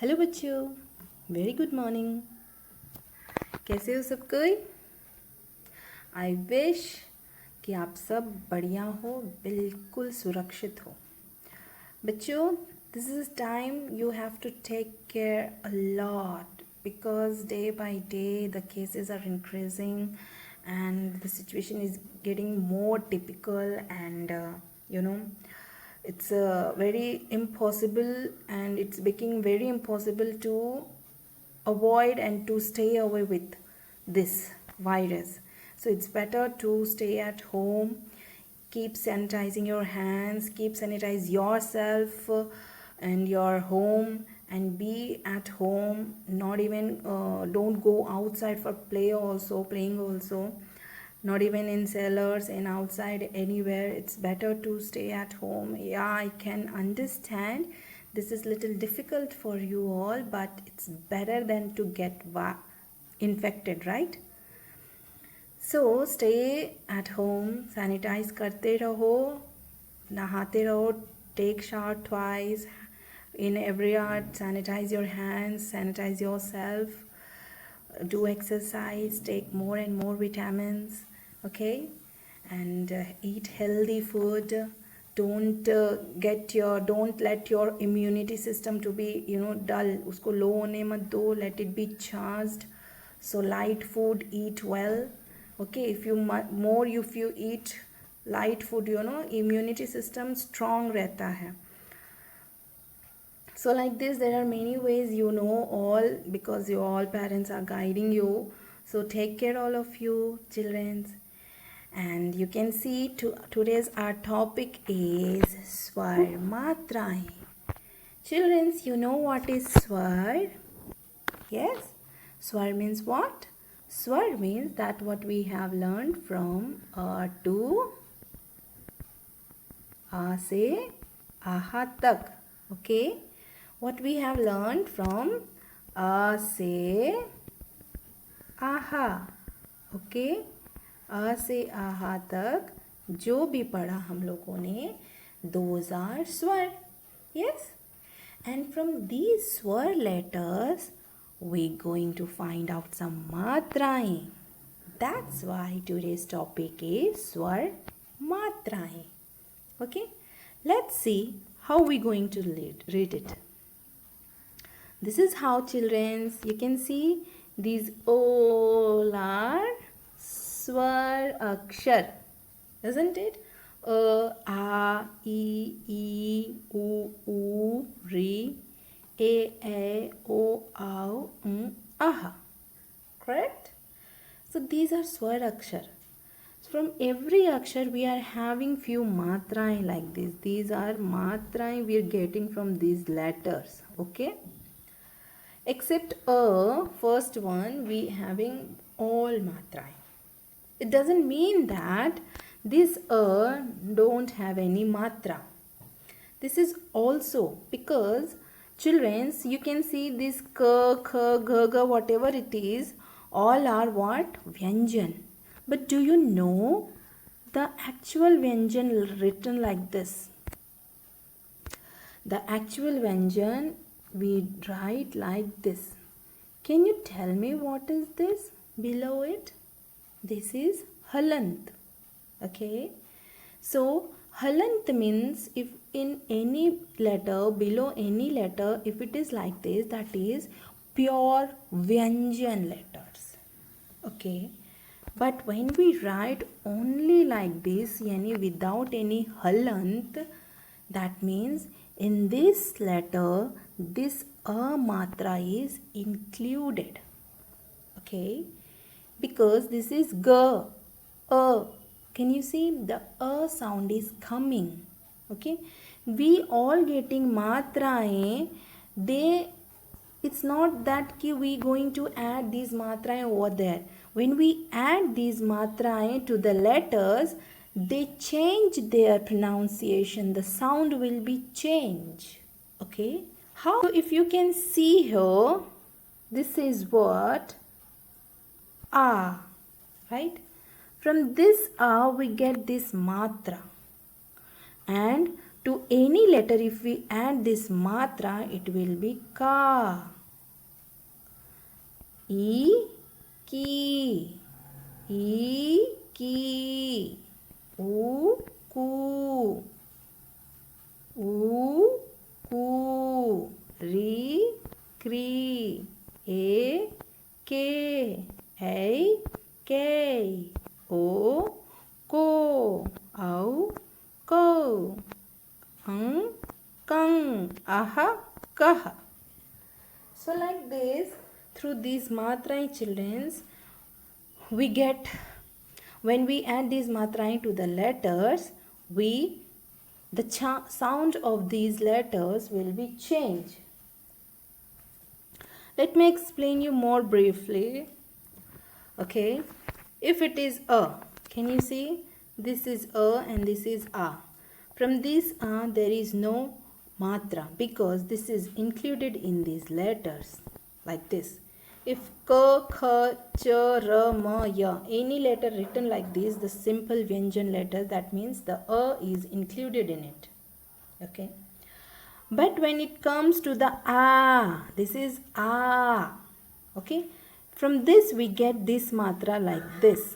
Hello बच्चों, very good morning. कैसे हो सब कोई? आई विश कि आप सब बढ़िया हो, बिल्कुल सुरक्षित हो। बच्चों, this is time you have to take care a lot because day by day the cases are increasing and the situation is getting more typical and it's very impossible, and it's becoming very impossible to avoid and to stay away with this virus. So it's better to stay at home, keep sanitizing your hands, keep sanitize yourself and your home, and be at home. Not even don't go outside for playing also, not even in cellars and outside anywhere. It's better to stay at home. Yeah, I can understand this is little difficult for you all, but it's better than to get infected, right? So stay at home, sanitize करते रहो, नहाते रहो, take shower twice in every hour, sanitize your hands, sanitize yourself, do exercise, take more and more vitamins, okay? And eat healthy food. Don't let your immunity system to be dull. Usko low hone mat do, let it be charged. So light food, eat well, okay? If you eat light food, immunity system strong rehta hai. So like this, there are many ways, all, because your all parents are guiding you. So take care, all of you children. And you can see today's our topic is swar matraएं. Children, you know what is swar? Yes, swar means what? Swar means that what we have learned from a to a से aha tak. Okay, what we have learned from a से aha. Okay, अ से आहा तक जो भी पढ़ा हम लोगों ने, those are स्वर. Yes, and from these स्वर letters we going to find out some मात्राएं. That's why today's topic is स्वर मात्राएं. Okay, let's see how we going to read it. This is how, children, you can see these all are swar akshar, isn't it? A, E, E, U, Ri, A, O, Au, Aha. Correct? So these are swar akshar. From every akshar we are having few matraएं like this. These are matraएं we are getting from these letters. Okay? Except a, first one, we having all matraएं. It doesn't mean that this a don't have any matra. This is also because, children, you can see this ka, kha, gha, ga, whatever it is, all are what? Vyanjan. But do you know the actual Vyanjan written like this? The actual Vyanjan we write like this. Can you tell me what is this below it? This is halant. Okay. So halant means if in any letter, below any letter, if it is like this, that is pure Vyanjan letters. Okay. But when we write only like this, yani without any halant, that means in this letter, this a matra is included. Okay, because this is ga, a. Can you see the a sound is coming? Okay, we all getting matraएं. It's not that ki we going to add these matraएं over there. When we add these matraएं to the letters, they change their pronunciation. The sound will be changed. Okay, how? So if you can see here, this is what a, right? From this a we get this matra, and To any letter, if we add this matra, it will be ka. E, ki. E, ki. U, ku. U, ku. Ri, kri. A, ke. A, ke. O, ko. Au, ko. Kang, aha, kah. So like this, through these matrai, childrens, we get, when we add these matrai to the letters, the sound of these letters will be changed. Let me explain you more briefly. Okay, if it is a, can you see? This is a and this is a. From this a, there is no matra because this is included in these letters like this. If ka, kha, cha, ra, ma, ya, any letter written like this, the simple Vyanjan letter, that means the a is included in it. Okay. But when it comes to the a, this is a. Okay. From this we get this matra like this.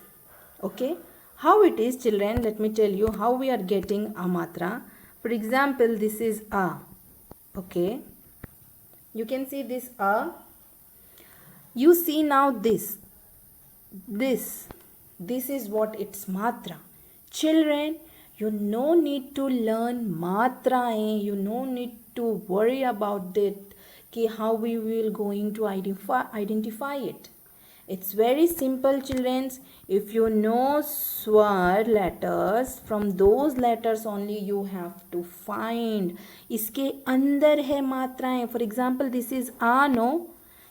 Okay. How it is, children, let me tell you how we are getting a matra. For example, this is a. Okay. You can see this a. You see now this. This is what its matra. Children, you no need to learn matra. You no need to worry about it. How we will going to identify it. It's very simple, children. If you know swar letters, from those letters only you have to find. इसके अंदर है मात्राएं. For example, this is a, no?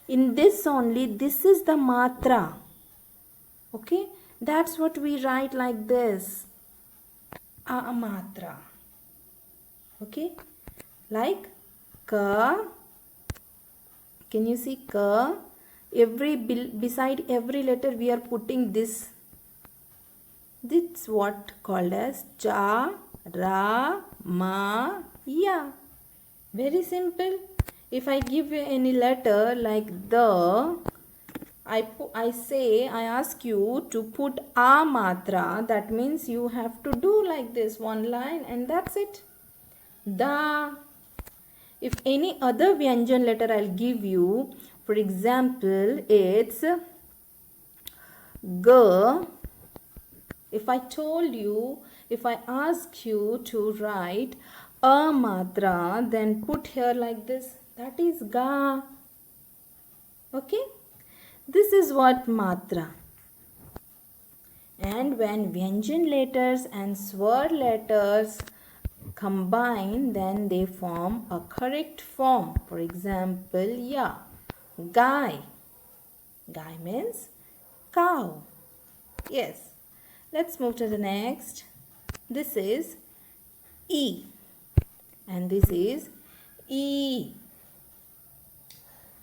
In this only, this is the matra. Okay? That's what we write like this. A matra. Okay? Like ka. Can you see ka? Beside every letter we are putting this. This is what called as cha, ra, ma, ya. Very simple. If I give you any letter like the, I ask you to put a matra, that means you have to do like this, one line, and that's it. Da. If any other Vyanjan letter I'll give you, for example, it's G. If I ask you to write a matra, then put here like this. That is ga. Okay? This is what matra. And when Vyanjan letters and swar letters combine, then they form a correct form. For example, ya. Gai. Gai means cow. Yes. Let's move to the next. This is E. And this is E.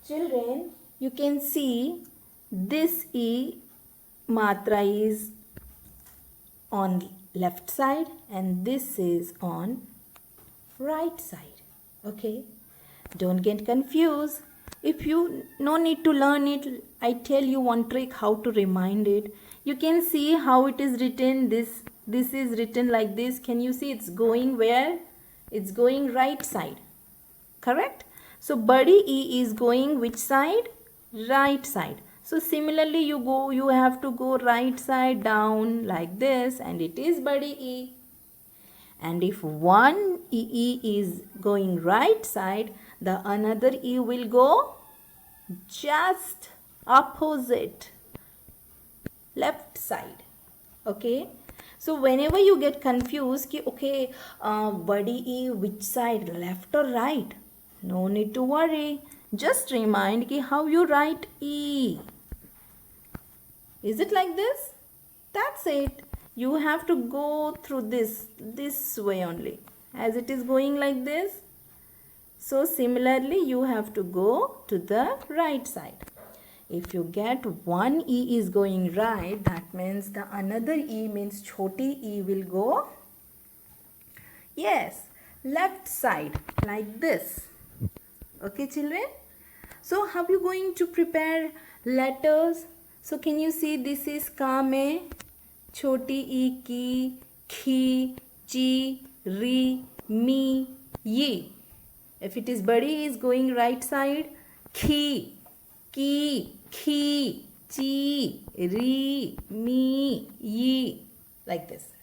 Children, you can see this E matra is on left side and this is on right side. Okay? Don't get confused. If you no need to learn it, I tell you one trick how to remind it. You can see how it is written. This is written like this. Can you see it's going where? It's going right side. Correct? So badi E is going which side? Right side. So similarly you have to go right side down like this and it is badi E. And if one E is going right side, the another E will go just opposite, left side. Okay? So whenever you get confused, badi E which side, left or right? No need to worry. Just remind how you write E. Is it like this? That's it. You have to go through this way only. As it is going like this. So similarly, you have to go to the right side. If you get one E is going right, that means the another E means choti E will go. Yes, left side like this. Okay, children? So how you going to prepare letters? So can you see this is ka mein, choti e ki, khi, chi, ri, mi, yi. If it is badi is going right side, khi, ki, chi, ri, mi, yi, like this.